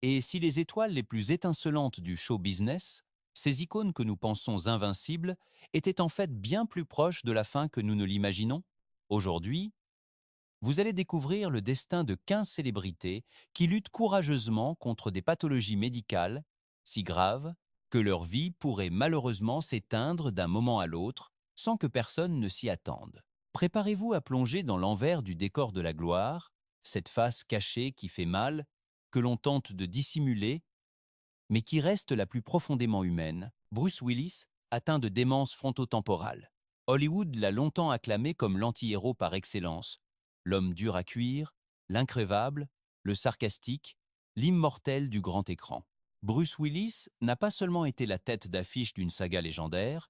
Et si les étoiles les plus étincelantes du show business, ces icônes que nous pensons invincibles, étaient en fait bien plus proches de la fin que nous ne l'imaginons? Aujourd'hui, vous allez découvrir le destin de 15 célébrités qui luttent courageusement contre des pathologies médicales si graves que leur vie pourrait malheureusement s'éteindre d'un moment à l'autre sans que personne ne s'y attende. Préparez-vous à plonger dans l'envers du décor de la gloire, cette face cachée qui fait mal, que l'on tente de dissimuler, mais qui reste la plus profondément humaine. Bruce Willis, atteint de démence frontotemporale. Hollywood l'a longtemps acclamé comme l'anti-héros par excellence, l'homme dur à cuire, l'increvable, le sarcastique, l'immortel du grand écran. Bruce Willis n'a pas seulement été la tête d'affiche d'une saga légendaire,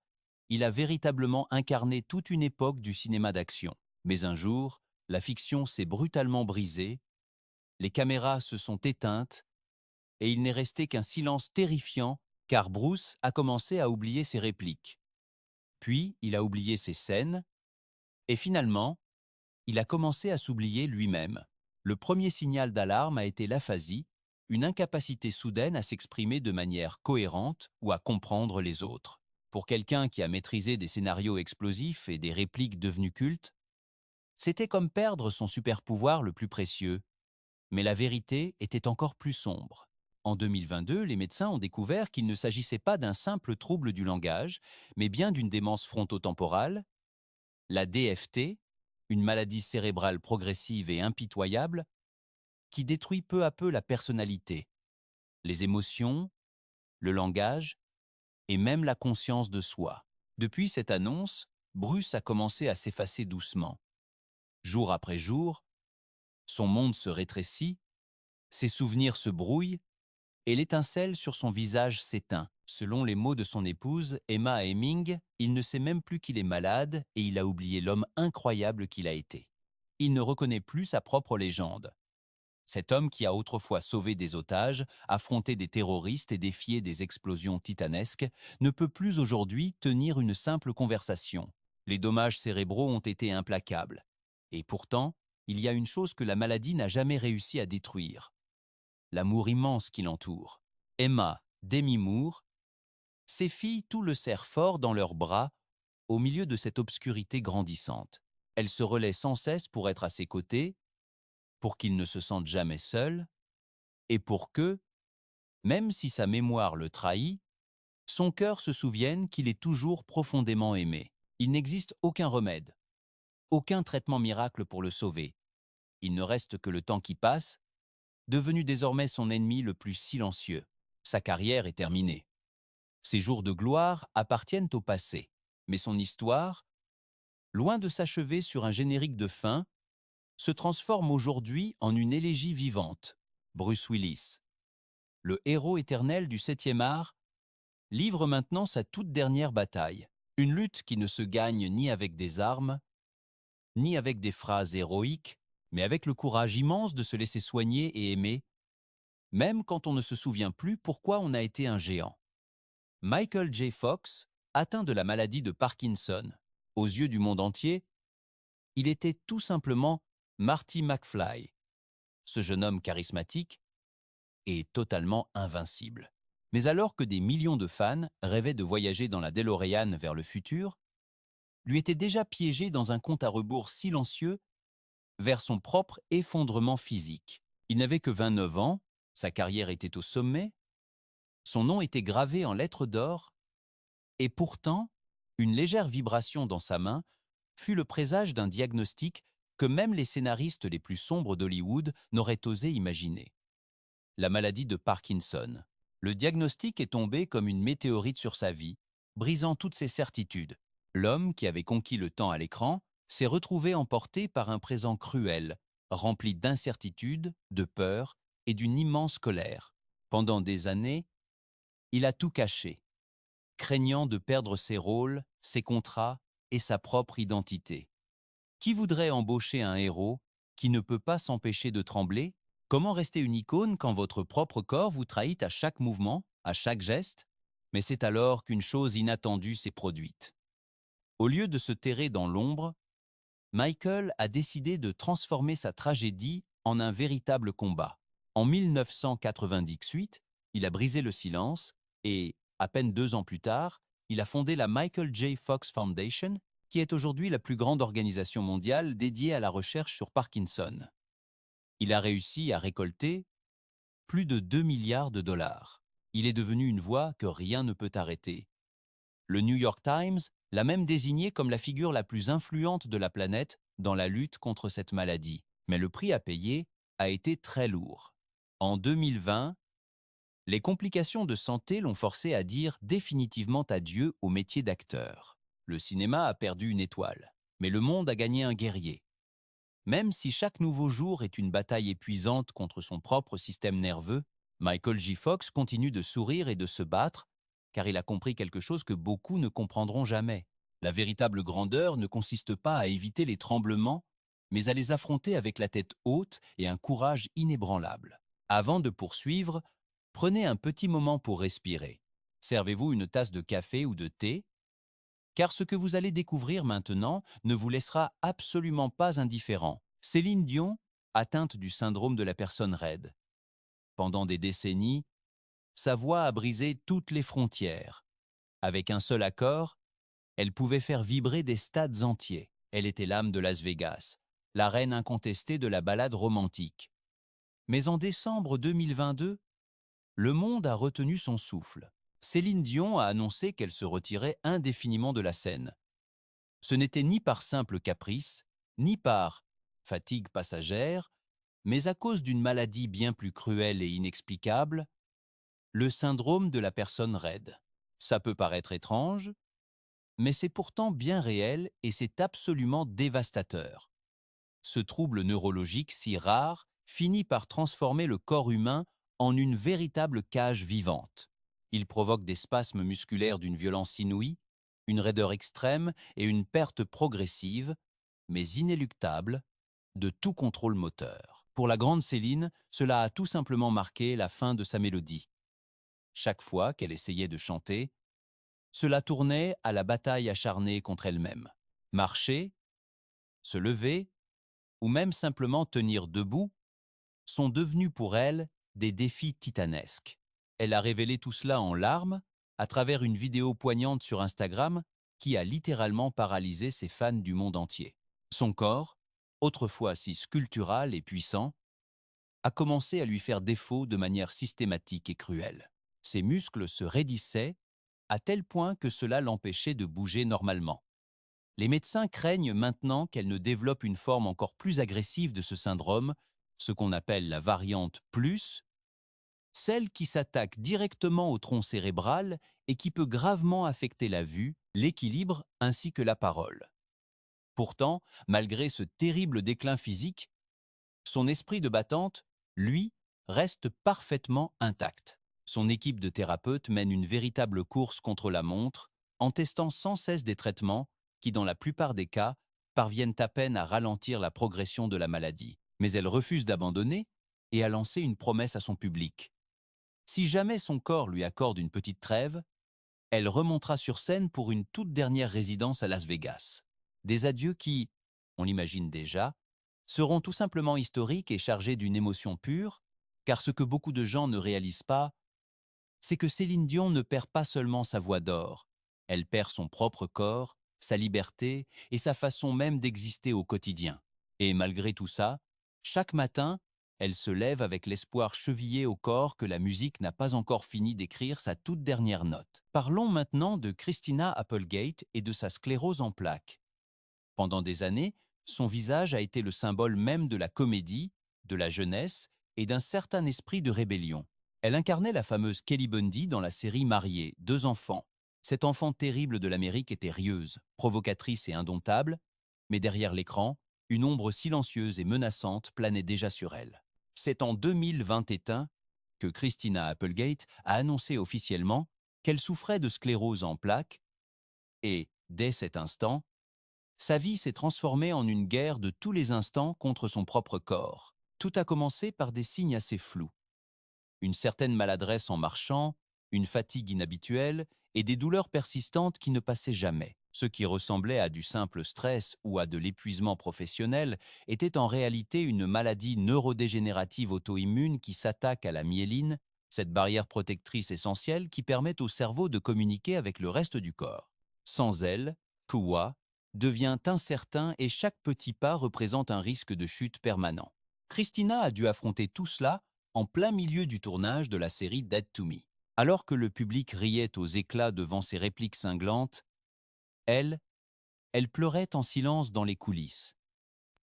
il a véritablement incarné toute une époque du cinéma d'action. Mais un jour, la fiction s'est brutalement brisée, les caméras se sont éteintes, et il n'est resté qu'un silence terrifiant, car Bruce a commencé à oublier ses répliques. Puis, il a oublié ses scènes, et finalement, il a commencé à s'oublier lui-même. Le premier signal d'alarme a été l'aphasie, une incapacité soudaine à s'exprimer de manière cohérente ou à comprendre les autres. Pour quelqu'un qui a maîtrisé des scénarios explosifs et des répliques devenues cultes, c'était comme perdre son super-pouvoir le plus précieux. Mais la vérité était encore plus sombre. En 2022, les médecins ont découvert qu'il ne s'agissait pas d'un simple trouble du langage, mais bien d'une démence frontotemporale, la DFT, une maladie cérébrale progressive et impitoyable qui détruit peu à peu la personnalité, les émotions, le langage et même la conscience de soi. Depuis cette annonce, Bruce a commencé à s'effacer doucement. Jour après jour, son monde se rétrécit, ses souvenirs se brouillent, et l'étincelle sur son visage s'éteint. Selon les mots de son épouse, Emma Heming, il ne sait même plus qu'il est malade et il a oublié l'homme incroyable qu'il a été. Il ne reconnaît plus sa propre légende. Cet homme qui a autrefois sauvé des otages, affronté des terroristes et défié des explosions titanesques, ne peut plus aujourd'hui tenir une simple conversation. Les dommages cérébraux ont été implacables. Et pourtant, il y a une chose que la maladie n'a jamais réussi à détruire: l'amour immense qui l'entoure. Emma, Demi Moore, ses filles tout le serrent fort dans leurs bras au milieu de cette obscurité grandissante. Elle se relaie sans cesse pour être à ses côtés, pour qu'il ne se sente jamais seul, et pour que, même si sa mémoire le trahit, son cœur se souvienne qu'il est toujours profondément aimé. Il n'existe aucun remède, aucun traitement miracle pour le sauver. Il ne reste que le temps qui passe, devenu désormais son ennemi le plus silencieux. Sa carrière est terminée. Ses jours de gloire appartiennent au passé, mais son histoire, loin de s'achever sur un générique de fin, se transforme aujourd'hui en une élégie vivante. Bruce Willis, le héros éternel du 7e art, livre maintenant sa toute dernière bataille, une lutte qui ne se gagne ni avec des armes, ni avec des phrases héroïques, mais avec le courage immense de se laisser soigner et aimer, même quand on ne se souvient plus pourquoi on a été un géant. Michael J. Fox, atteint de la maladie de Parkinson, aux yeux du monde entier, il était tout simplement Marty McFly, ce jeune homme charismatique et totalement invincible. Mais alors que des millions de fans rêvaient de voyager dans la DeLorean vers le futur, lui était déjà piégé dans un compte à rebours silencieux vers son propre effondrement physique. Il n'avait que 29 ans, sa carrière était au sommet, son nom était gravé en lettres d'or, et pourtant, une légère vibration dans sa main fut le présage d'un diagnostic que même les scénaristes les plus sombres d'Hollywood n'auraient osé imaginer: la maladie de Parkinson. Le diagnostic est tombé comme une météorite sur sa vie, brisant toutes ses certitudes. L'homme qui avait conquis le temps à l'écran s'est retrouvé emporté par un présent cruel, rempli d'incertitudes, de peur et d'une immense colère. Pendant des années, il a tout caché, craignant de perdre ses rôles, ses contrats et sa propre identité. Qui voudrait embaucher un héros qui ne peut pas s'empêcher de trembler? Comment rester une icône quand votre propre corps vous trahit à chaque mouvement, à chaque geste? Mais c'est alors qu'une chose inattendue s'est produite. Au lieu de se terrer dans l'ombre, Michael a décidé de transformer sa tragédie en un véritable combat. En 1998, il a brisé le silence et, à peine 2 ans plus tard, il a fondé la Michael J. Fox Foundation, qui est aujourd'hui la plus grande organisation mondiale dédiée à la recherche sur Parkinson. Il a réussi à récolter plus de 2 milliards de dollars. Il est devenu une voix que rien ne peut arrêter. Le New York Times l'a même désigné comme la figure la plus influente de la planète dans la lutte contre cette maladie. Mais le prix à payer a été très lourd. En 2020, les complications de santé l'ont forcé à dire définitivement adieu au métier d'acteur. Le cinéma a perdu une étoile, mais le monde a gagné un guerrier. Même si chaque nouveau jour est une bataille épuisante contre son propre système nerveux, Michael J. Fox continue de sourire et de se battre, car il a compris quelque chose que beaucoup ne comprendront jamais. La véritable grandeur ne consiste pas à éviter les tremblements, mais à les affronter avec la tête haute et un courage inébranlable. Avant de poursuivre, prenez un petit moment pour respirer. Servez-vous une tasse de café ou de thé, car ce que vous allez découvrir maintenant ne vous laissera absolument pas indifférent. Céline Dion, atteinte du syndrome de la personne raide. Pendant des décennies, sa voix a brisé toutes les frontières. Avec un seul accord, elle pouvait faire vibrer des stades entiers. Elle était l'âme de Las Vegas, la reine incontestée de la ballade romantique. Mais en décembre 2022, le monde a retenu son souffle. Céline Dion a annoncé qu'elle se retirait indéfiniment de la scène. Ce n'était ni par simple caprice, ni par fatigue passagère, mais à cause d'une maladie bien plus cruelle et inexplicable, le syndrome de la personne raide. Ça peut paraître étrange, mais c'est pourtant bien réel et c'est absolument dévastateur. Ce trouble neurologique si rare finit par transformer le corps humain en une véritable cage vivante. Il provoque des spasmes musculaires d'une violence inouïe, une raideur extrême et une perte progressive, mais inéluctable, de tout contrôle moteur. Pour la grande Céline, cela a tout simplement marqué la fin de sa mélodie. Chaque fois qu'elle essayait de chanter, cela tournait à la bataille acharnée contre elle-même. Marcher, se lever, ou même simplement tenir debout, sont devenus pour elle des défis titanesques. Elle a révélé tout cela en larmes à travers une vidéo poignante sur Instagram qui a littéralement paralysé ses fans du monde entier. Son corps, autrefois si sculptural et puissant, a commencé à lui faire défaut de manière systématique et cruelle. Ses muscles se raidissaient à tel point que cela l'empêchait de bouger normalement. Les médecins craignent maintenant qu'elle ne développe une forme encore plus agressive de ce syndrome, ce qu'on appelle la variante plus, celle qui s'attaque directement au tronc cérébral et qui peut gravement affecter la vue, l'équilibre ainsi que la parole. Pourtant, malgré ce terrible déclin physique, son esprit de battante, lui, reste parfaitement intact. Son équipe de thérapeutes mène une véritable course contre la montre, en testant sans cesse des traitements qui, dans la plupart des cas, parviennent à peine à ralentir la progression de la maladie. Mais elle refuse d'abandonner et a lancé une promesse à son public. Si jamais son corps lui accorde une petite trêve, elle remontera sur scène pour une toute dernière résidence à Las Vegas. Des adieux qui, on l'imagine déjà, seront tout simplement historiques et chargés d'une émotion pure, car ce que beaucoup de gens ne réalisent pas, c'est que Céline Dion ne perd pas seulement sa voix d'or, elle perd son propre corps, sa liberté et sa façon même d'exister au quotidien. Et malgré tout ça, chaque matin, elle se lève avec l'espoir chevillé au corps que la musique n'a pas encore fini d'écrire sa toute dernière note. Parlons maintenant de Christina Applegate et de sa sclérose en plaques. Pendant des années, son visage a été le symbole même de la comédie, de la jeunesse et d'un certain esprit de rébellion. Elle incarnait la fameuse Kelly Bundy dans la série Mariée, 2 enfants. Cette enfant terrible de l'Amérique était rieuse, provocatrice et indomptable, mais derrière l'écran, une ombre silencieuse et menaçante planait déjà sur elle. C'est en 2021 que Christina Applegate a annoncé officiellement qu'elle souffrait de sclérose en plaques et, dès cet instant, sa vie s'est transformée en une guerre de tous les instants contre son propre corps. Tout a commencé par des signes assez flous. Une certaine maladresse en marchant, une fatigue inhabituelle et des douleurs persistantes qui ne passaient jamais. Ce qui ressemblait à du simple stress ou à de l'épuisement professionnel était en réalité une maladie neurodégénérative auto-immune qui s'attaque à la myéline, cette barrière protectrice essentielle qui permet au cerveau de communiquer avec le reste du corps. Sans elle, Kuwa devient incertain et chaque petit pas représente un risque de chute permanent. Christina a dû affronter tout cela en plein milieu du tournage de la série Dead to Me. Alors que le public riait aux éclats devant ses répliques cinglantes, elle, elle pleurait en silence dans les coulisses.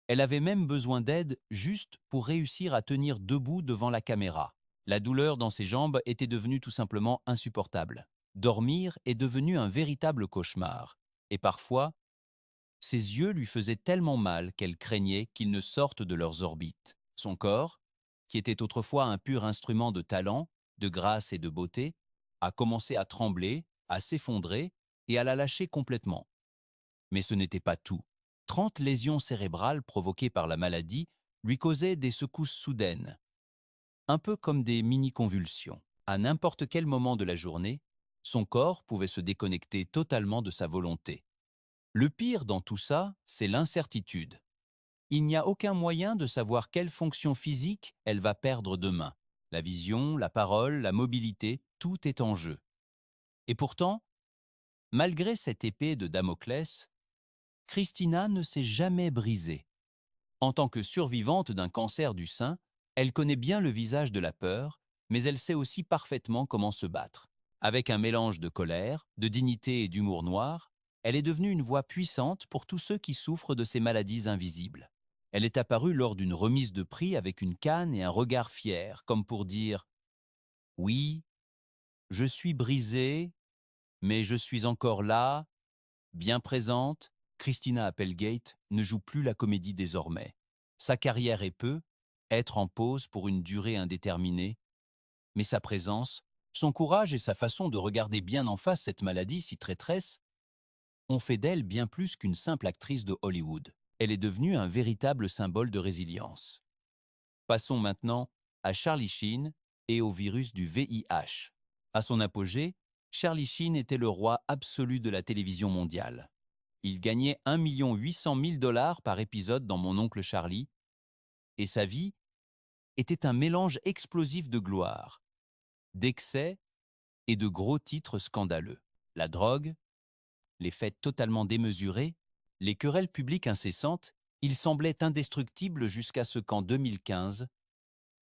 Elle avait même besoin d'aide juste pour réussir à tenir debout devant la caméra. La douleur dans ses jambes était devenue tout simplement insupportable. Dormir est devenu un véritable cauchemar. Et parfois, ses yeux lui faisaient tellement mal qu'elle craignait qu'ils ne sortent de leurs orbites. Son corps, qui était autrefois un pur instrument de talent, de grâce et de beauté, a commencé à trembler, à s'effondrer et à la lâcher complètement. Mais ce n'était pas tout. 30 lésions cérébrales provoquées par la maladie lui causaient des secousses soudaines, un peu comme des mini-convulsions. À n'importe quel moment de la journée, son corps pouvait se déconnecter totalement de sa volonté. Le pire dans tout ça, c'est l'incertitude. Il n'y a aucun moyen de savoir quelle fonction physique elle va perdre demain. La vision, la parole, la mobilité, tout est en jeu. Et pourtant, malgré cette épée de Damoclès, Christina ne s'est jamais brisée. En tant que survivante d'un cancer du sein, elle connaît bien le visage de la peur, mais elle sait aussi parfaitement comment se battre. Avec un mélange de colère, de dignité et d'humour noir, elle est devenue une voix puissante pour tous ceux qui souffrent de ces maladies invisibles. Elle est apparue lors d'une remise de prix avec une canne et un regard fier, comme pour dire « Oui, je suis brisée, mais je suis encore là, bien présente ». Christina Applegate ne joue plus la comédie désormais. Sa carrière est peu, être en pause pour une durée indéterminée, mais sa présence, son courage et sa façon de regarder bien en face cette maladie si traîtresse ont fait d'elle bien plus qu'une simple actrice de Hollywood. Elle est devenue un véritable symbole de résilience. Passons maintenant à Charlie Sheen et au virus du VIH. À son apogée, Charlie Sheen était le roi absolu de la télévision mondiale. Il gagnait 1 800 000 $ par épisode dans Mon oncle Charlie, et sa vie était un mélange explosif de gloire, d'excès et de gros titres scandaleux. La drogue, les fêtes totalement démesurées, les querelles publiques incessantes, il semblait indestructible jusqu'à ce qu'en 2015,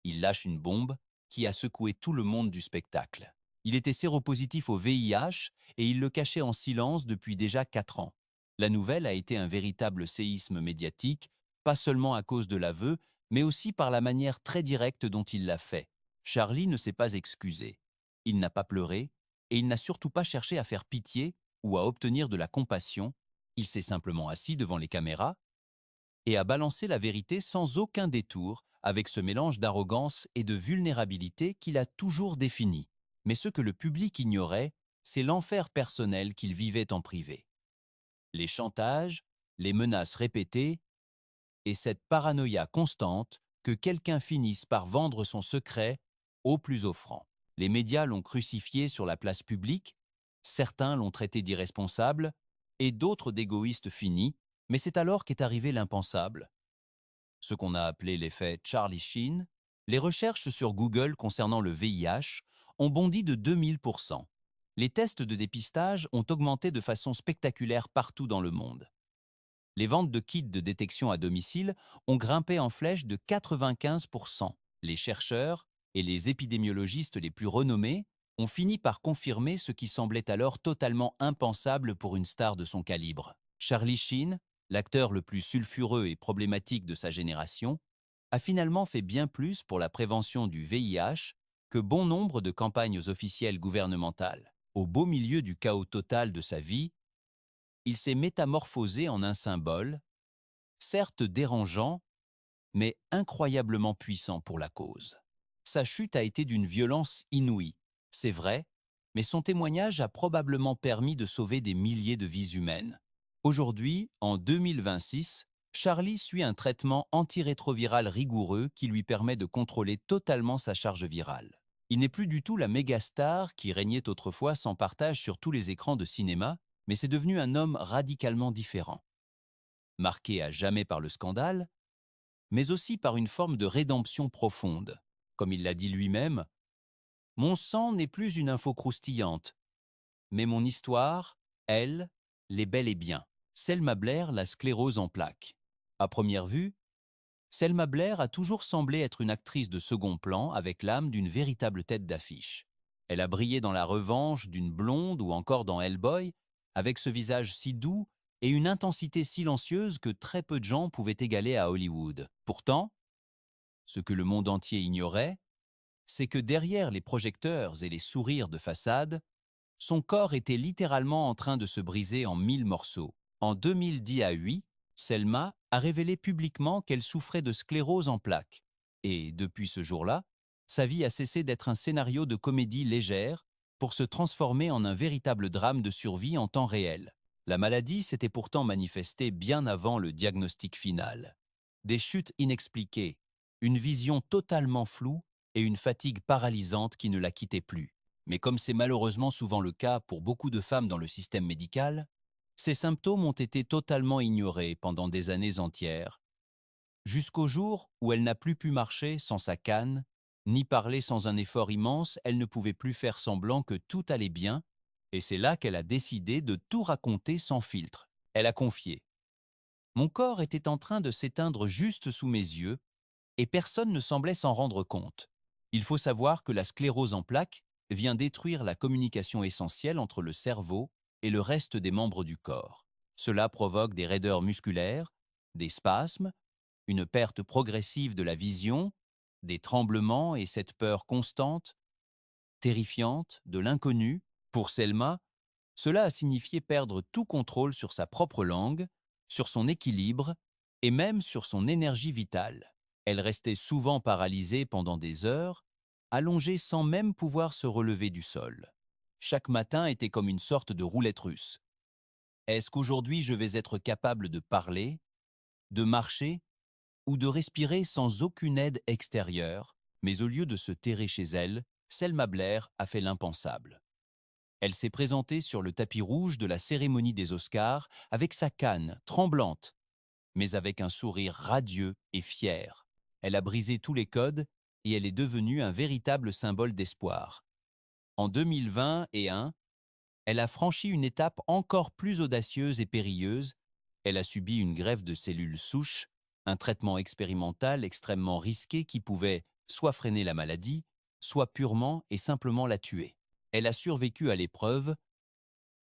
il lâche une bombe qui a secoué tout le monde du spectacle. Il était séropositif au VIH et il le cachait en silence depuis déjà 4 ans. La nouvelle a été un véritable séisme médiatique, pas seulement à cause de l'aveu, mais aussi par la manière très directe dont il l'a fait. Charlie ne s'est pas excusé. Il n'a pas pleuré et il n'a surtout pas cherché à faire pitié ou à obtenir de la compassion. Il s'est simplement assis devant les caméras et a balancé la vérité sans aucun détour, avec ce mélange d'arrogance et de vulnérabilité qu'il a toujours défini. Mais ce que le public ignorait, c'est l'enfer personnel qu'il vivait en privé. Les chantages, les menaces répétées et cette paranoïa constante que quelqu'un finisse par vendre son secret au plus offrant. Les médias l'ont crucifié sur la place publique, certains l'ont traité d'irresponsable et d'autres d'égoïste fini, mais c'est alors qu'est arrivé l'impensable. Ce qu'on a appelé l'effet Charlie Sheen, les recherches sur Google concernant le VIH ont bondi de 2000%. Les tests de dépistage ont augmenté de façon spectaculaire partout dans le monde. Les ventes de kits de détection à domicile ont grimpé en flèche de 95%. Les chercheurs et les épidémiologistes les plus renommés ont fini par confirmer ce qui semblait alors totalement impensable pour une star de son calibre. Charlie Sheen, l'acteur le plus sulfureux et problématique de sa génération, a finalement fait bien plus pour la prévention du VIH que bon nombre de campagnes officielles gouvernementales. Au beau milieu du chaos total de sa vie, il s'est métamorphosé en un symbole, certes dérangeant, mais incroyablement puissant pour la cause. Sa chute a été d'une violence inouïe, c'est vrai, mais son témoignage a probablement permis de sauver des milliers de vies humaines. Aujourd'hui, en 2026, Charlie suit un traitement antirétroviral rigoureux qui lui permet de contrôler totalement sa charge virale. Il n'est plus du tout la méga star qui régnait autrefois sans partage sur tous les écrans de cinéma, mais c'est devenu un homme radicalement différent, marqué à jamais par le scandale, mais aussi par une forme de rédemption profonde. Comme il l'a dit lui-même, mon sang n'est plus une info croustillante, mais mon histoire, elle, l'est bel et bien. Selma Blair, la sclérose en plaques. À première vue, Selma Blair a toujours semblé être une actrice de second plan avec l'âme d'une véritable tête d'affiche. Elle a brillé dans La Revanche d'une blonde ou encore dans Hellboy, avec ce visage si doux et une intensité silencieuse que très peu de gens pouvaient égaler à Hollywood. Pourtant, ce que le monde entier ignorait, c'est que derrière les projecteurs et les sourires de façade, son corps était littéralement en train de se briser en 1000 morceaux. En 2010 à 8, Selma a révélé publiquement qu'elle souffrait de sclérose en plaques. Et depuis ce jour-là, sa vie a cessé d'être un scénario de comédie légère pour se transformer en un véritable drame de survie en temps réel. La maladie s'était pourtant manifestée bien avant le diagnostic final. Des chutes inexpliquées, une vision totalement floue et une fatigue paralysante qui ne la quittait plus. Mais comme c'est malheureusement souvent le cas pour beaucoup de femmes dans le système médical, ces symptômes ont été totalement ignorés pendant des années entières, jusqu'au jour où elle n'a plus pu marcher sans sa canne, ni parler sans un effort immense, elle ne pouvait plus faire semblant que tout allait bien, et c'est là qu'elle a décidé de tout raconter sans filtre. Elle a confié: mon corps était en train de s'éteindre juste sous mes yeux, et personne ne semblait s'en rendre compte. Il faut savoir que la sclérose en plaques vient détruire la communication essentielle entre le cerveau et le reste des membres du corps. Cela provoque des raideurs musculaires, des spasmes, une perte progressive de la vision, des tremblements et cette peur constante, terrifiante, de l'inconnu. Pour Selma, cela a signifié perdre tout contrôle sur sa propre langue, sur son équilibre et même sur son énergie vitale. Elle restait souvent paralysée pendant des heures, allongée sans même pouvoir se relever du sol. Chaque matin était comme une sorte de roulette russe. Est-ce qu'aujourd'hui je vais être capable de parler, de marcher ou de respirer sans aucune aide extérieure? Mais au lieu de se terrer chez elle, Selma Blair a fait l'impensable. Elle s'est présentée sur le tapis rouge de la cérémonie des Oscars avec sa canne, tremblante, mais avec un sourire radieux et fier. Elle a brisé tous les codes et elle est devenue un véritable symbole d'espoir. En 2021, elle a franchi une étape encore plus audacieuse et périlleuse. Elle a subi une greffe de cellules souches, un traitement expérimental extrêmement risqué qui pouvait soit freiner la maladie, soit purement et simplement la tuer. Elle a survécu à l'épreuve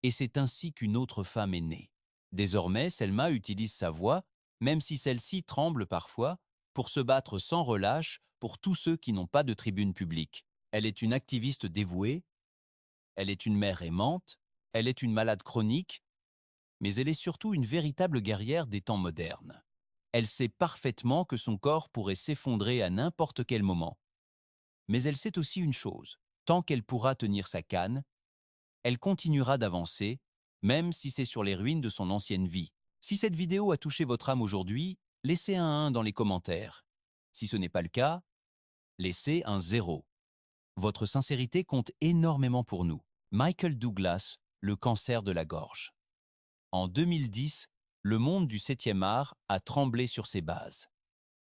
et c'est ainsi qu'une autre femme est née. Désormais, Selma utilise sa voix, même si celle-ci tremble parfois, pour se battre sans relâche pour tous ceux qui n'ont pas de tribune publique. Elle est une activiste dévouée, elle est une mère aimante, elle est une malade chronique, mais elle est surtout une véritable guerrière des temps modernes. Elle sait parfaitement que son corps pourrait s'effondrer à n'importe quel moment. Mais elle sait aussi une chose: tant qu'elle pourra tenir sa canne, elle continuera d'avancer, même si c'est sur les ruines de son ancienne vie. Si cette vidéo a touché votre âme aujourd'hui, laissez un 1 dans les commentaires. Si ce n'est pas le cas, laissez un 0. Votre sincérité compte énormément pour nous. Michael Douglas, le cancer de la gorge. En 2010, le monde du 7e art a tremblé sur ses bases.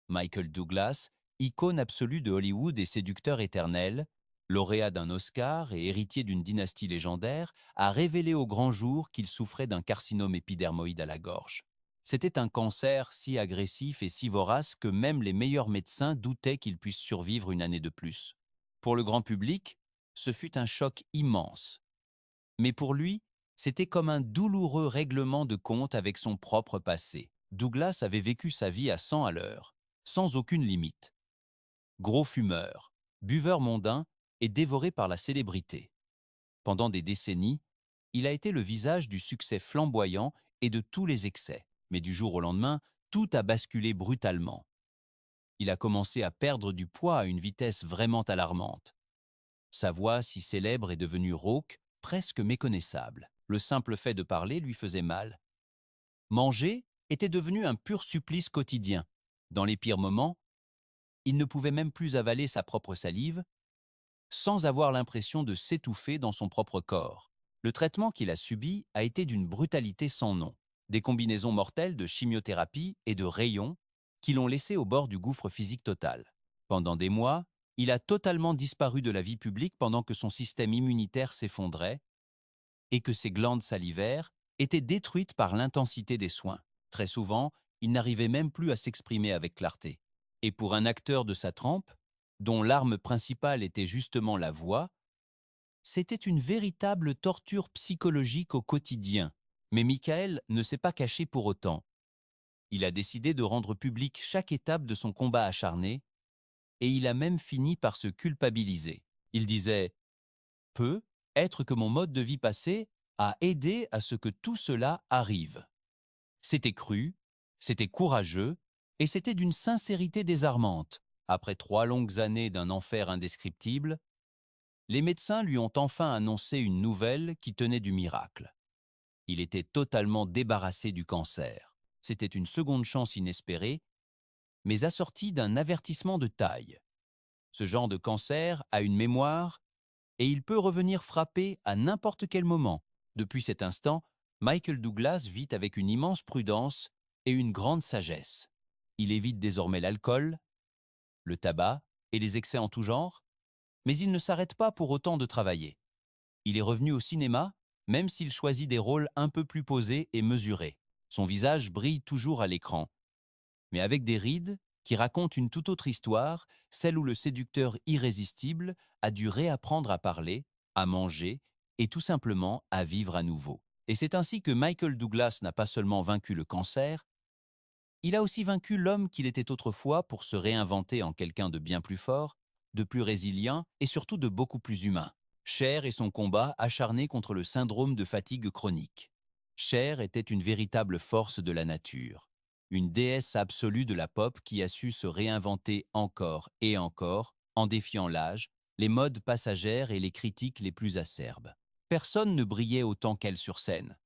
Michael Douglas, icône absolue de Hollywood et séducteur éternel, lauréat d'un Oscar et héritier d'une dynastie légendaire, a révélé au grand jour qu'il souffrait d'un carcinome épidermoïde à la gorge. C'était un cancer si agressif et si vorace que même les meilleurs médecins doutaient qu'il puisse survivre une année de plus. Pour le grand public, ce fut un choc immense. Mais pour lui, c'était comme un douloureux règlement de compte avec son propre passé. Douglas avait vécu sa vie à 100 à l'heure, sans aucune limite. Gros fumeur, buveur mondain et dévoré par la célébrité. Pendant des décennies, il a été le visage du succès flamboyant et de tous les excès. Mais du jour au lendemain, tout a basculé brutalement. Il a commencé à perdre du poids à une vitesse vraiment alarmante. Sa voix, si célèbre, est devenue rauque, presque méconnaissable. Le simple fait de parler lui faisait mal. Manger était devenu un pur supplice quotidien. Dans les pires moments, il ne pouvait même plus avaler sa propre salive sans avoir l'impression de s'étouffer dans son propre corps. Le traitement qu'il a subi a été d'une brutalité sans nom. Des combinaisons mortelles de chimiothérapie et de rayons qui l'ont laissé au bord du gouffre physique total. Pendant des mois, il a totalement disparu de la vie publique pendant que son système immunitaire s'effondrait et que ses glandes salivaires étaient détruites par l'intensité des soins. Très souvent, il n'arrivait même plus à s'exprimer avec clarté. Et pour un acteur de sa trempe, dont l'arme principale était justement la voix, c'était une véritable torture psychologique au quotidien. Mais Michael ne s'est pas caché pour autant. Il a décidé de rendre public chaque étape de son combat acharné, et il a même fini par se culpabiliser. Il disait « Peut être que mon mode de vie passé a aidé à ce que tout cela arrive ». C'était cru, c'était courageux, et c'était d'une sincérité désarmante. Après 3 longues années d'un enfer indescriptible, les médecins lui ont enfin annoncé une nouvelle qui tenait du miracle. Il était totalement débarrassé du cancer. C'était une seconde chance inespérée, mais assortie d'un avertissement de taille. Ce genre de cancer a une mémoire et il peut revenir frapper à n'importe quel moment. Depuis cet instant, Michael Douglas vit avec une immense prudence et une grande sagesse. Il évite désormais l'alcool, le tabac et les excès en tout genre, mais il ne s'arrête pas pour autant de travailler. Il est revenu au cinéma, même s'il choisit des rôles un peu plus posés et mesurés. Son visage brille toujours à l'écran, mais avec des rides qui racontent une toute autre histoire, celle où le séducteur irrésistible a dû réapprendre à parler, à manger et tout simplement à vivre à nouveau. Et c'est ainsi que Michael Douglas n'a pas seulement vaincu le cancer, il a aussi vaincu l'homme qu'il était autrefois pour se réinventer en quelqu'un de bien plus fort, de plus résilient et surtout de beaucoup plus humain. Cher est son combat acharné contre le syndrome de fatigue chronique. Cher était une véritable force de la nature, une déesse absolue de la pop qui a su se réinventer encore et encore en défiant l'âge, les modes passagères et les critiques les plus acerbes. Personne ne brillait autant qu'elle sur scène.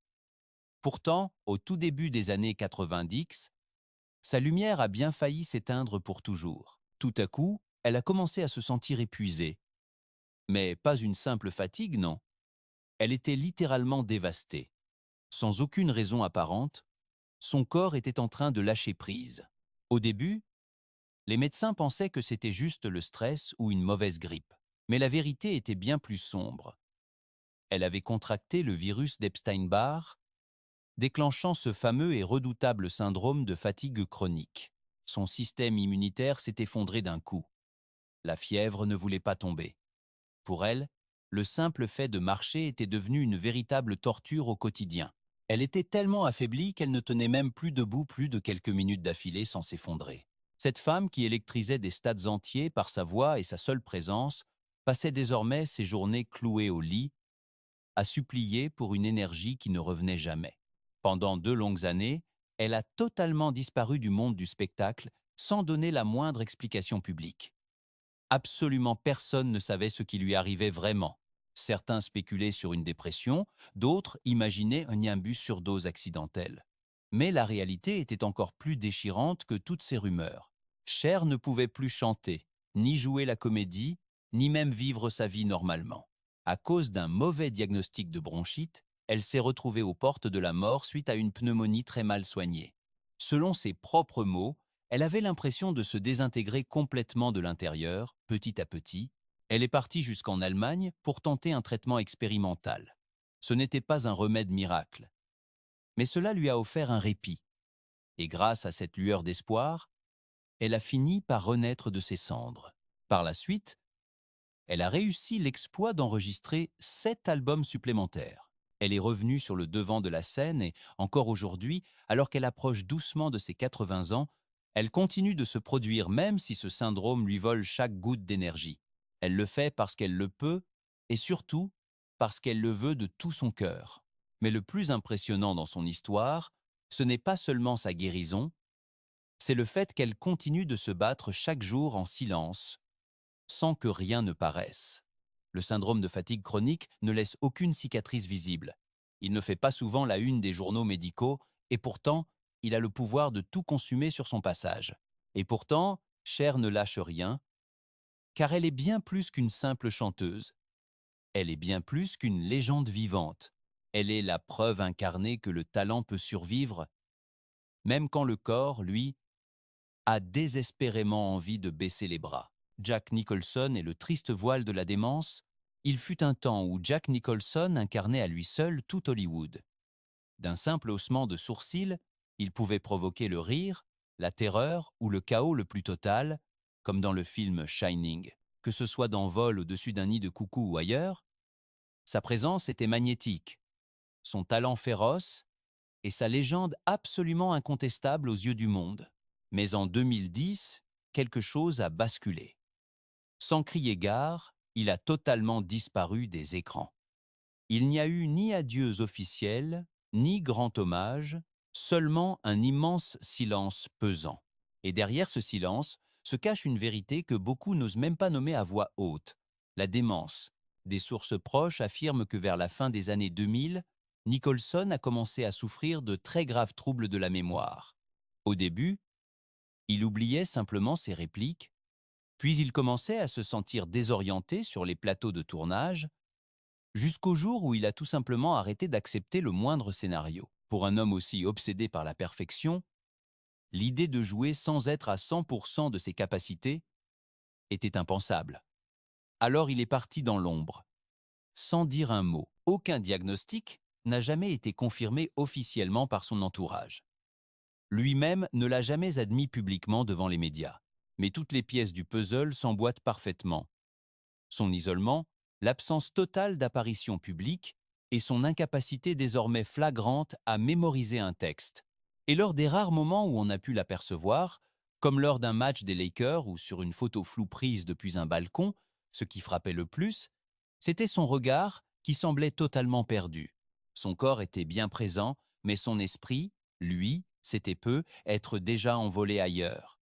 Pourtant, au tout début des années 90, sa lumière a bien failli s'éteindre pour toujours. Tout à coup, elle a commencé à se sentir épuisée. Mais pas une simple fatigue, non. Elle était littéralement dévastée. Sans aucune raison apparente, son corps était en train de lâcher prise. Au début, les médecins pensaient que c'était juste le stress ou une mauvaise grippe. Mais la vérité était bien plus sombre. Elle avait contracté le virus d'Epstein-Barr, déclenchant ce fameux et redoutable syndrome de fatigue chronique. Son système immunitaire s'est effondré d'un coup. La fièvre ne voulait pas tomber. Pour elle, le simple fait de marcher était devenu une véritable torture au quotidien. Elle était tellement affaiblie qu'elle ne tenait même plus debout plus de quelques minutes d'affilée sans s'effondrer. Cette femme qui électrisait des stades entiers par sa voix et sa seule présence passait désormais ses journées clouée au lit, à supplier pour une énergie qui ne revenait jamais. Pendant 2 longues années, elle a totalement disparu du monde du spectacle sans donner la moindre explication publique. Absolument personne ne savait ce qui lui arrivait vraiment. Certains spéculaient sur une dépression, d'autres imaginaient un imbus surdose accidentelle. Mais la réalité était encore plus déchirante que toutes ces rumeurs. Cher ne pouvait plus chanter, ni jouer la comédie, ni même vivre sa vie normalement. À cause d'un mauvais diagnostic de bronchite, elle s'est retrouvée aux portes de la mort suite à une pneumonie très mal soignée. Selon ses propres mots, elle avait l'impression de se désintégrer complètement de l'intérieur, petit à petit. Elle est partie jusqu'en Allemagne pour tenter un traitement expérimental. Ce n'était pas un remède miracle, mais cela lui a offert un répit. Et grâce à cette lueur d'espoir, elle a fini par renaître de ses cendres. Par la suite, elle a réussi l'exploit d'enregistrer 7 albums supplémentaires. Elle est revenue sur le devant de la scène et, encore aujourd'hui, alors qu'elle approche doucement de ses 80 ans, elle continue de se produire même si ce syndrome lui vole chaque goutte d'énergie. Elle le fait parce qu'elle le peut et surtout parce qu'elle le veut de tout son cœur. Mais le plus impressionnant dans son histoire, ce n'est pas seulement sa guérison, c'est le fait qu'elle continue de se battre chaque jour en silence, sans que rien ne paraisse. Le syndrome de fatigue chronique ne laisse aucune cicatrice visible. Il ne fait pas souvent la une des journaux médicaux et pourtant, il a le pouvoir de tout consumer sur son passage. Et pourtant, Cher ne lâche rien, car elle est bien plus qu'une simple chanteuse. Elle est bien plus qu'une légende vivante. Elle est la preuve incarnée que le talent peut survivre, même quand le corps, lui, a désespérément envie de baisser les bras. Jack Nicholson est le triste voile de la démence. Il fut un temps où Jack Nicholson incarnait à lui seul tout Hollywood. D'un simple haussement de sourcils, il pouvait provoquer le rire, la terreur ou le chaos le plus total, comme dans le film Shining. Que ce soit dans Vol au-dessus d'un nid de coucou ou ailleurs, sa présence était magnétique, son talent féroce et sa légende absolument incontestable aux yeux du monde. Mais en 2010, quelque chose a basculé. Sans crier gare, il a totalement disparu des écrans. Il n'y a eu ni adieux officiels, ni grand hommage, seulement un immense silence pesant. Et derrière ce silence se cache une vérité que beaucoup n'osent même pas nommer à voix haute, la démence. Des sources proches affirment que vers la fin des années 2000, Nicholson a commencé à souffrir de très graves troubles de la mémoire. Au début, il oubliait simplement ses répliques, puis il commençait à se sentir désorienté sur les plateaux de tournage, jusqu'au jour où il a tout simplement arrêté d'accepter le moindre scénario. Pour un homme aussi obsédé par la perfection, l'idée de jouer sans être à 100% de ses capacités était impensable. Alors il est parti dans l'ombre, sans dire un mot. Aucun diagnostic n'a jamais été confirmé officiellement par son entourage. Lui-même ne l'a jamais admis publiquement devant les médias. Mais toutes les pièces du puzzle s'emboîtent parfaitement. Son isolement, l'absence totale d'apparition publique et son incapacité désormais flagrante à mémoriser un texte. Et lors des rares moments où on a pu l'apercevoir, comme lors d'un match des Lakers ou sur une photo floue prise depuis un balcon, ce qui frappait le plus, c'était son regard qui semblait totalement perdu. Son corps était bien présent, mais son esprit, lui, c'était peu, être déjà envolé ailleurs.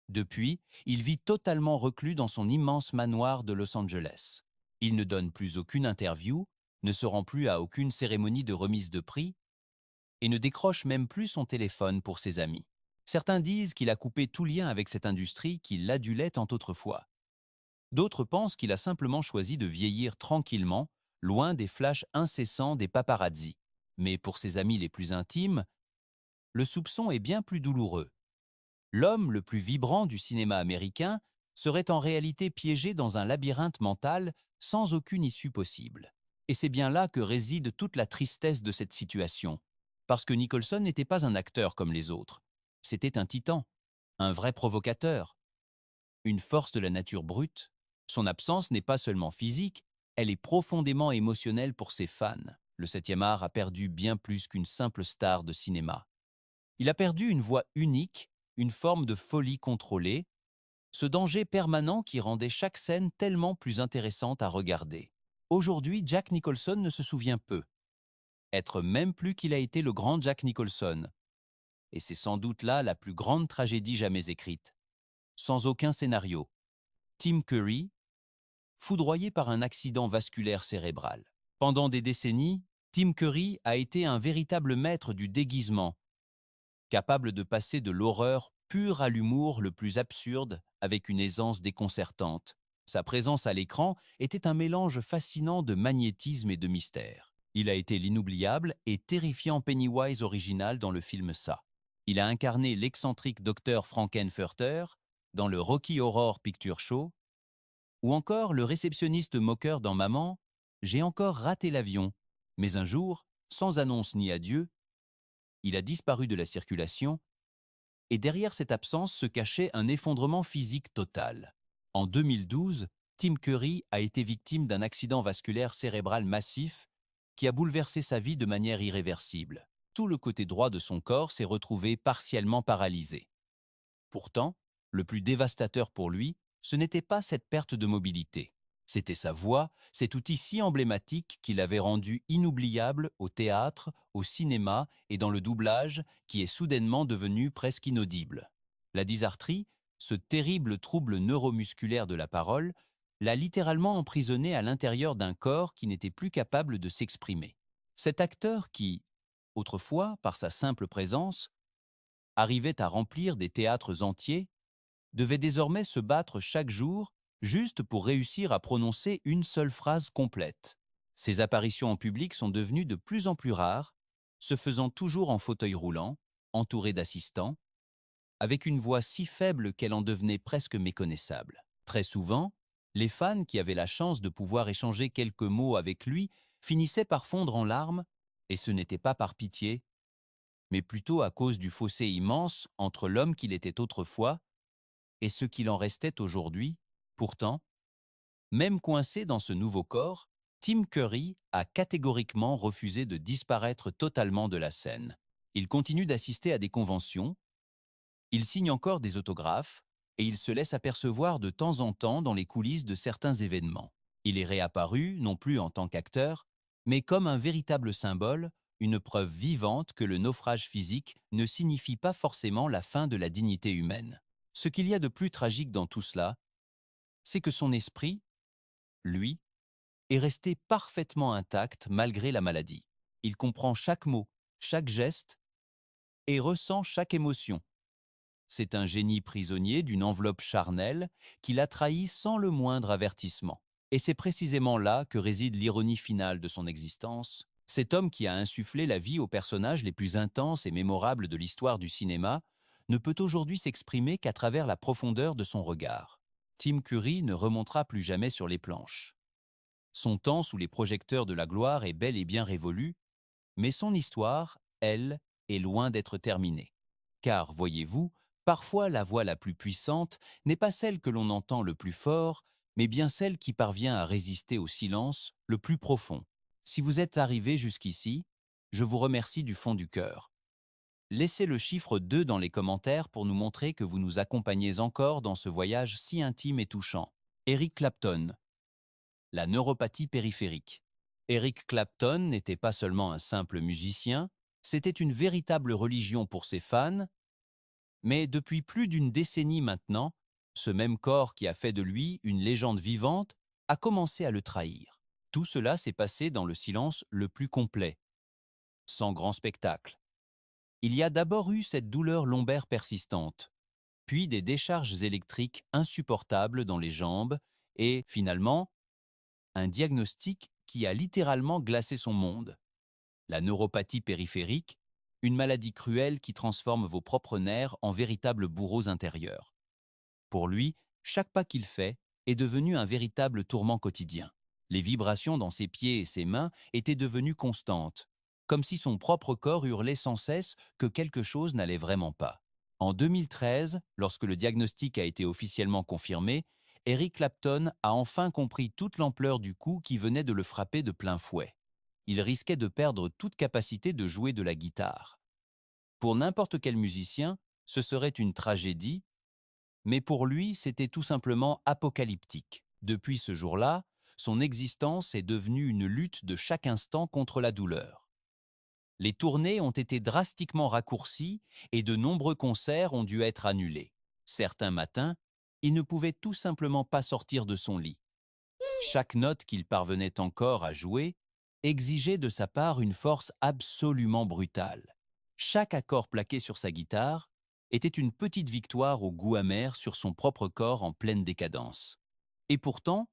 Depuis, il vit totalement reclus dans son immense manoir de Los Angeles. Il ne donne plus aucune interview, ne se rend plus à aucune cérémonie de remise de prix et ne décroche même plus son téléphone pour ses amis. Certains disent qu'il a coupé tout lien avec cette industrie qui l'adulait tant autrefois. D'autres pensent qu'il a simplement choisi de vieillir tranquillement, loin des flashs incessants des paparazzis. Mais pour ses amis les plus intimes, le soupçon est bien plus douloureux. L'homme le plus vibrant du cinéma américain serait en réalité piégé dans un labyrinthe mental sans aucune issue possible. Et c'est bien là que réside toute la tristesse de cette situation. Parce que Nicholson n'était pas un acteur comme les autres. C'était un titan, un vrai provocateur, une force de la nature brute. Son absence n'est pas seulement physique, elle est profondément émotionnelle pour ses fans. Le 7e art a perdu bien plus qu'une simple star de cinéma. Il a perdu une voix unique, une forme de folie contrôlée, ce danger permanent qui rendait chaque scène tellement plus intéressante à regarder. Aujourd'hui, Jack Nicholson ne se souvient peu, être même plus qu'il a été le grand Jack Nicholson. Et c'est sans doute là la plus grande tragédie jamais écrite. Sans aucun scénario. Tim Curry, foudroyé par un accident vasculaire cérébral. Pendant des décennies, Tim Curry a été un véritable maître du déguisement, capable de passer de l'horreur pure à l'humour le plus absurde avec une aisance déconcertante. Sa présence à l'écran était un mélange fascinant de magnétisme et de mystère. Il a été l'inoubliable et terrifiant Pennywise original dans le film Ça. Il a incarné l'excentrique docteur Frankenfurter dans le Rocky Horror Picture Show, ou encore le réceptionniste moqueur dans Maman, j'ai encore raté l'avion, mais un jour, sans annonce ni adieu, il a disparu de la circulation et derrière cette absence se cachait un effondrement physique total. En 2012, Tim Curry a été victime d'un accident vasculaire cérébral massif qui a bouleversé sa vie de manière irréversible. Tout le côté droit de son corps s'est retrouvé partiellement paralysé. Pourtant, le plus dévastateur pour lui, ce n'était pas cette perte de mobilité. C'était sa voix, cet outil si emblématique qu'il avait rendu inoubliable au théâtre, au cinéma et dans le doublage, qui est soudainement devenu presque inaudible. La dysarthrie, ce terrible trouble neuromusculaire de la parole, l'a littéralement emprisonné à l'intérieur d'un corps qui n'était plus capable de s'exprimer. Cet acteur qui, autrefois, par sa simple présence, arrivait à remplir des théâtres entiers, devait désormais se battre chaque jour juste pour réussir à prononcer une seule phrase complète. Ses apparitions en public sont devenues de plus en plus rares, se faisant toujours en fauteuil roulant, entouré d'assistants, avec une voix si faible qu'elle en devenait presque méconnaissable. Très souvent, les fans qui avaient la chance de pouvoir échanger quelques mots avec lui finissaient par fondre en larmes, et ce n'était pas par pitié, mais plutôt à cause du fossé immense entre l'homme qu'il était autrefois et ce qu'il en restait aujourd'hui. Pourtant, même coincé dans ce nouveau corps, Tim Curry a catégoriquement refusé de disparaître totalement de la scène. Il continue d'assister à des conventions, il signe encore des autographes et il se laisse apercevoir de temps en temps dans les coulisses de certains événements. Il est réapparu, non plus en tant qu'acteur, mais comme un véritable symbole, une preuve vivante que le naufrage physique ne signifie pas forcément la fin de la dignité humaine. Ce qu'il y a de plus tragique dans tout cela, c'est que son esprit, lui, est resté parfaitement intact malgré la maladie. Il comprend chaque mot, chaque geste et ressent chaque émotion. C'est un génie prisonnier d'une enveloppe charnelle qui l'a trahi sans le moindre avertissement. Et c'est précisément là que réside l'ironie finale de son existence. Cet homme qui a insufflé la vie aux personnages les plus intenses et mémorables de l'histoire du cinéma ne peut aujourd'hui s'exprimer qu'à travers la profondeur de son regard. Tim Curry ne remontera plus jamais sur les planches. Son temps sous les projecteurs de la gloire est bel et bien révolu, mais son histoire, elle, est loin d'être terminée. Car, voyez-vous, parfois la voix la plus puissante n'est pas celle que l'on entend le plus fort, mais bien celle qui parvient à résister au silence le plus profond. Si vous êtes arrivé jusqu'ici, je vous remercie du fond du cœur. Laissez le chiffre 2 dans les commentaires pour nous montrer que vous nous accompagnez encore dans ce voyage si intime et touchant. Eric Clapton, la neuropathie périphérique. Eric Clapton n'était pas seulement un simple musicien, c'était une véritable religion pour ses fans, mais depuis plus d'une décennie maintenant, ce même corps qui a fait de lui une légende vivante a commencé à le trahir. Tout cela s'est passé dans le silence le plus complet, sans grand spectacle. Il y a d'abord eu cette douleur lombaire persistante, puis des décharges électriques insupportables dans les jambes et, finalement, un diagnostic qui a littéralement glacé son monde. La neuropathie périphérique, une maladie cruelle qui transforme vos propres nerfs en véritables bourreaux intérieurs. Pour lui, chaque pas qu'il fait est devenu un véritable tourment quotidien. Les vibrations dans ses pieds et ses mains étaient devenues constantes, comme si son propre corps hurlait sans cesse que quelque chose n'allait vraiment pas. En 2013, lorsque le diagnostic a été officiellement confirmé, Eric Clapton a enfin compris toute l'ampleur du coup qui venait de le frapper de plein fouet. Il risquait de perdre toute capacité de jouer de la guitare. Pour n'importe quel musicien, ce serait une tragédie, mais pour lui, c'était tout simplement apocalyptique. Depuis ce jour-là, son existence est devenue une lutte de chaque instant contre la douleur. Les tournées ont été drastiquement raccourcies et de nombreux concerts ont dû être annulés. Certains matins, il ne pouvait tout simplement pas sortir de son lit. Chaque note qu'il parvenait encore à jouer exigeait de sa part une force absolument brutale. Chaque accord plaqué sur sa guitare était une petite victoire au goût amer sur son propre corps en pleine décadence. Et pourtant,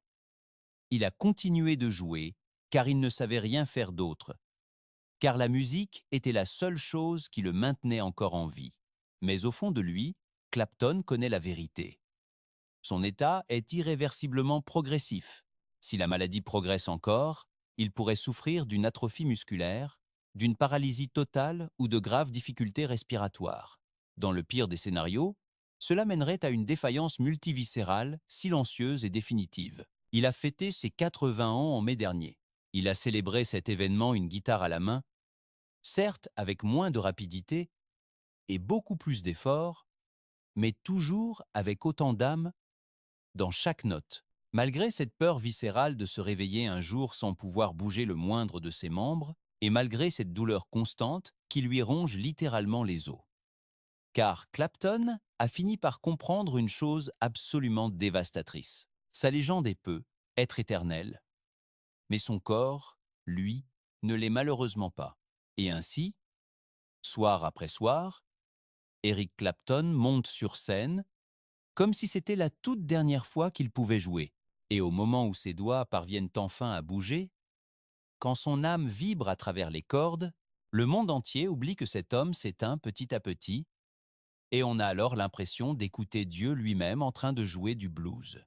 il a continué de jouer, car il ne savait rien faire d'autre, car la musique était la seule chose qui le maintenait encore en vie. Mais au fond de lui, Clapton connaît la vérité. Son état est irréversiblement progressif. Si la maladie progresse encore, il pourrait souffrir d'une atrophie musculaire, d'une paralysie totale ou de graves difficultés respiratoires. Dans le pire des scénarios, cela mènerait à une défaillance multiviscérale, silencieuse et définitive. Il a fêté ses 80 ans en mai dernier. Il a célébré cet événement une guitare à la main, certes avec moins de rapidité et beaucoup plus d'efforts, mais toujours avec autant d'âme dans chaque note. Malgré cette peur viscérale de se réveiller un jour sans pouvoir bouger le moindre de ses membres, et malgré cette douleur constante qui lui ronge littéralement les os. Car Clapton a fini par comprendre une chose absolument dévastatrice. Sa légende est peu, être éternelle. Mais son corps, lui, ne l'est malheureusement pas. Et ainsi, soir après soir, Eric Clapton monte sur scène, comme si c'était la toute dernière fois qu'il pouvait jouer. Et au moment où ses doigts parviennent enfin à bouger, quand son âme vibre à travers les cordes, le monde entier oublie que cet homme s'éteint petit à petit, et on a alors l'impression d'écouter Dieu lui-même en train de jouer du blues.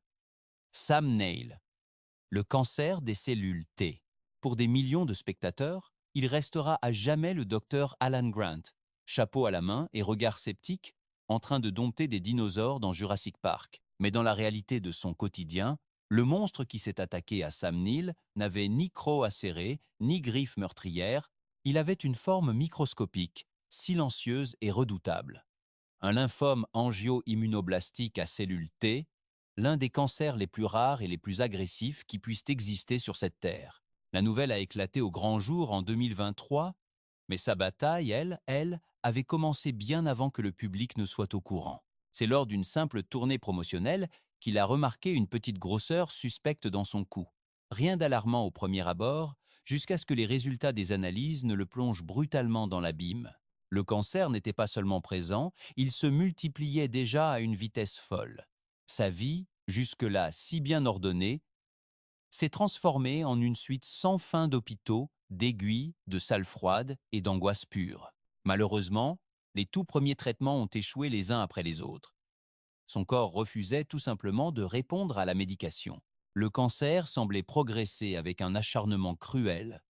Sam Neill, le cancer des cellules T. Pour des millions de spectateurs, il restera à jamais le docteur Alan Grant, chapeau à la main et regard sceptique, en train de dompter des dinosaures dans Jurassic Park. Mais dans la réalité de son quotidien, le monstre qui s'est attaqué à Sam Neill n'avait ni croc acéré, ni griffes meurtrières, il avait une forme microscopique, silencieuse et redoutable. Un lymphome angio-immunoblastique à cellules T, l'un des cancers les plus rares et les plus agressifs qui puissent exister sur cette terre. La nouvelle a éclaté au grand jour en 2023, mais sa bataille, elle, avait commencé bien avant que le public ne soit au courant. C'est lors d'une simple tournée promotionnelle qu'il a remarqué une petite grosseur suspecte dans son cou. Rien d'alarmant au premier abord, jusqu'à ce que les résultats des analyses ne le plongent brutalement dans l'abîme. Le cancer n'était pas seulement présent, il se multipliait déjà à une vitesse folle. Sa vie, jusque-là si bien ordonnée, s'est transformée en une suite sans fin d'hôpitaux, d'aiguilles, de salles froides et d'angoisses pures. Malheureusement, les tout premiers traitements ont échoué les uns après les autres. Son corps refusait tout simplement de répondre à la médication. Le cancer semblait progresser avec un acharnement cruel,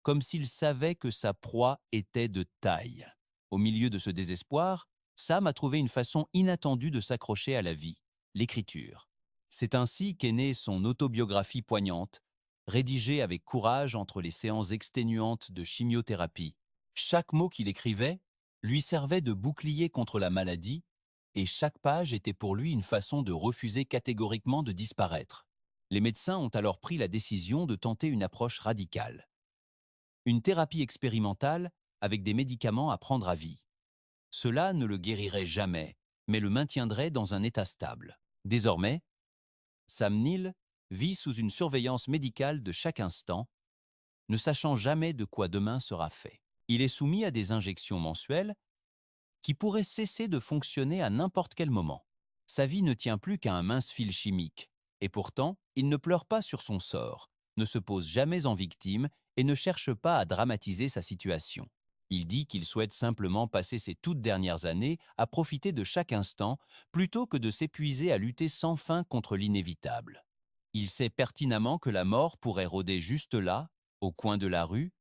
comme s'il savait que sa proie était de taille. Au milieu de ce désespoir, Sam a trouvé une façon inattendue de s'accrocher à la vie, l'écriture. C'est ainsi qu'est née son autobiographie poignante, rédigée avec courage entre les séances exténuantes de chimiothérapie. Chaque mot qu'il écrivait lui servait de bouclier contre la maladie, et chaque page était pour lui une façon de refuser catégoriquement de disparaître. Les médecins ont alors pris la décision de tenter une approche radicale. Une thérapie expérimentale avec des médicaments à prendre à vie. Cela ne le guérirait jamais, mais le maintiendrait dans un état stable. Désormais, Sam Neill vit sous une surveillance médicale de chaque instant, ne sachant jamais de quoi demain sera fait. Il est soumis à des injections mensuelles qui pourraient cesser de fonctionner à n'importe quel moment. Sa vie ne tient plus qu'à un mince fil chimique, et pourtant, il ne pleure pas sur son sort, ne se pose jamais en victime et ne cherche pas à dramatiser sa situation. Il dit qu'il souhaite simplement passer ses toutes dernières années à profiter de chaque instant plutôt que de s'épuiser à lutter sans fin contre l'inévitable. Il sait pertinemment que la mort pourrait rôder juste là, au coin de la rue,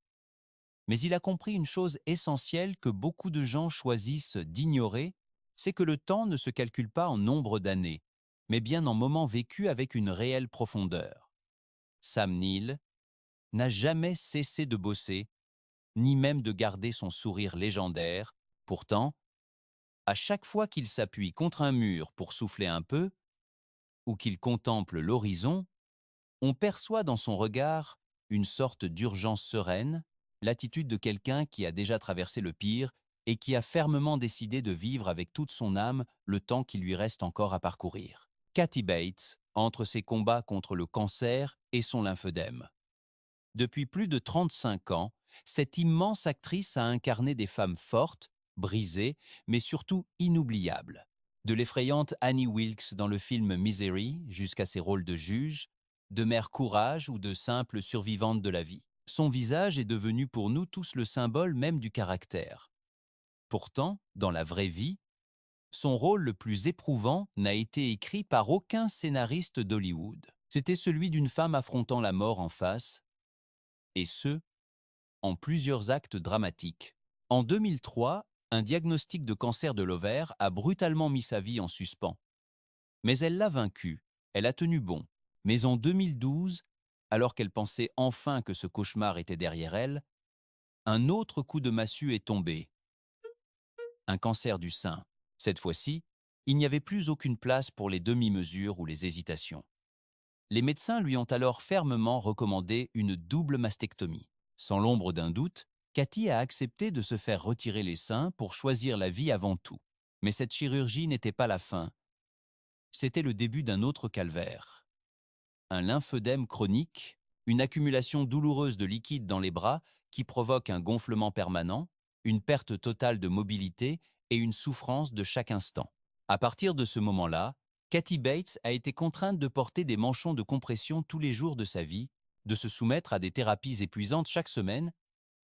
mais il a compris une chose essentielle que beaucoup de gens choisissent d'ignorer, c'est que le temps ne se calcule pas en nombre d'années, mais bien en moments vécus avec une réelle profondeur. Sam Neill n'a jamais cessé de bosser, ni même de garder son sourire légendaire. Pourtant, à chaque fois qu'il s'appuie contre un mur pour souffler un peu, ou qu'il contemple l'horizon, on perçoit dans son regard une sorte d'urgence sereine, l'attitude de quelqu'un qui a déjà traversé le pire et qui a fermement décidé de vivre avec toute son âme le temps qui lui reste encore à parcourir. Kathy Bates entre ses combats contre le cancer et son lymphœdème. Depuis plus de 35 ans, cette immense actrice a incarné des femmes fortes, brisées, mais surtout inoubliables. De l'effrayante Annie Wilkes dans le film Misery jusqu'à ses rôles de juge, de mère courage ou de simple survivante de la vie. Son visage est devenu pour nous tous le symbole même du caractère. Pourtant, dans la vraie vie, son rôle le plus éprouvant n'a été écrit par aucun scénariste d'Hollywood. C'était celui d'une femme affrontant la mort en face, et ce, en plusieurs actes dramatiques. En 2003, un diagnostic de cancer de l'ovaire a brutalement mis sa vie en suspens. Mais elle l'a vaincu, elle a tenu bon. Mais en 2012, alors qu'elle pensait enfin que ce cauchemar était derrière elle, un autre coup de massue est tombé. Un cancer du sein. Cette fois-ci, il n'y avait plus aucune place pour les demi-mesures ou les hésitations. Les médecins lui ont alors fermement recommandé une double mastectomie. Sans l'ombre d'un doute, Cathy a accepté de se faire retirer les seins pour choisir la vie avant tout. Mais cette chirurgie n'était pas la fin. C'était le début d'un autre calvaire. Un lymphœdème chronique, une accumulation douloureuse de liquide dans les bras qui provoque un gonflement permanent, une perte totale de mobilité et une souffrance de chaque instant. À partir de ce moment-là, Kathy Bates a été contrainte de porter des manchons de compression tous les jours de sa vie, de se soumettre à des thérapies épuisantes chaque semaine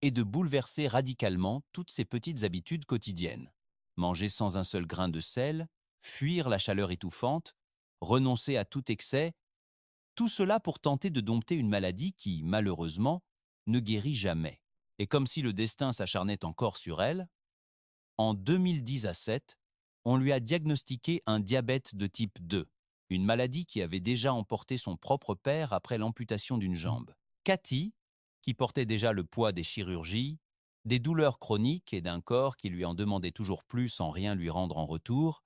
et de bouleverser radicalement toutes ses petites habitudes quotidiennes. Manger sans un seul grain de sel, fuir la chaleur étouffante, renoncer à tout excès, tout cela pour tenter de dompter une maladie qui, malheureusement, ne guérit jamais. Et comme si le destin s'acharnait encore sur elle, en 2010 à 7, on lui a diagnostiqué un diabète de type 2, une maladie qui avait déjà emporté son propre père après l'amputation d'une jambe. Cathy, qui portait déjà le poids des chirurgies, des douleurs chroniques et d'un corps qui lui en demandait toujours plus sans rien lui rendre en retour,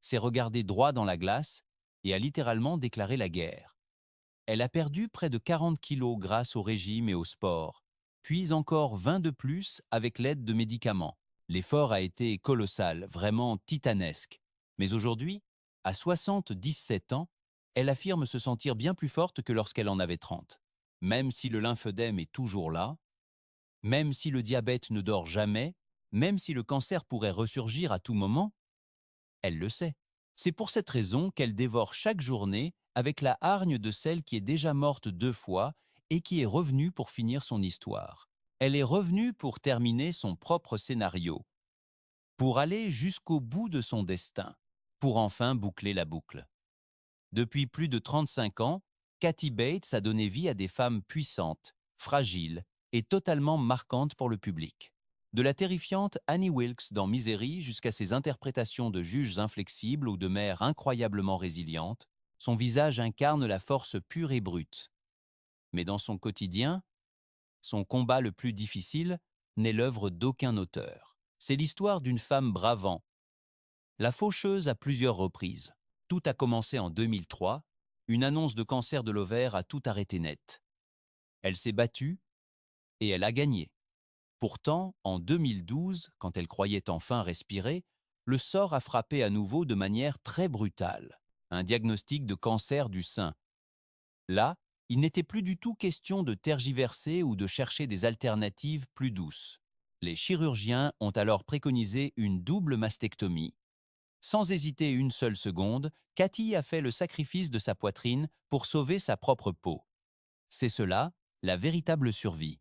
s'est regardée droit dans la glace et a littéralement déclaré la guerre. Elle a perdu près de 40 kilos grâce au régime et au sport, puis encore 20 de plus avec l'aide de médicaments. L'effort a été colossal, vraiment titanesque. Mais aujourd'hui, à 77 ans, elle affirme se sentir bien plus forte que lorsqu'elle en avait 30. Même si le lymphœdème est toujours là, même si le diabète ne dort jamais, même si le cancer pourrait ressurgir à tout moment, elle le sait. C'est pour cette raison qu'elle dévore chaque journée avec la hargne de celle qui est déjà morte 2 fois et qui est revenue pour finir son histoire. Elle est revenue pour terminer son propre scénario, pour aller jusqu'au bout de son destin, pour enfin boucler la boucle. Depuis plus de 35 ans, Kathy Bates a donné vie à des femmes puissantes, fragiles et totalement marquantes pour le public. De la terrifiante Annie Wilkes dans Misery jusqu'à ses interprétations de juges inflexibles ou de mères incroyablement résilientes, son visage incarne la force pure et brute. Mais dans son quotidien, son combat le plus difficile n'est l'œuvre d'aucun auteur. C'est l'histoire d'une femme bravant, la faucheuse à plusieurs reprises. Tout a commencé en 2003, une annonce de cancer de l'ovaire a tout arrêté net. Elle s'est battue et elle a gagné. Pourtant, en 2012, quand elle croyait enfin respirer, le sort a frappé à nouveau de manière très brutale. Un diagnostic de cancer du sein. Là, il n'était plus du tout question de tergiverser ou de chercher des alternatives plus douces. Les chirurgiens ont alors préconisé une double mastectomie. Sans hésiter une seule seconde, Cathy a fait le sacrifice de sa poitrine pour sauver sa propre peau. C'est cela, la véritable survie.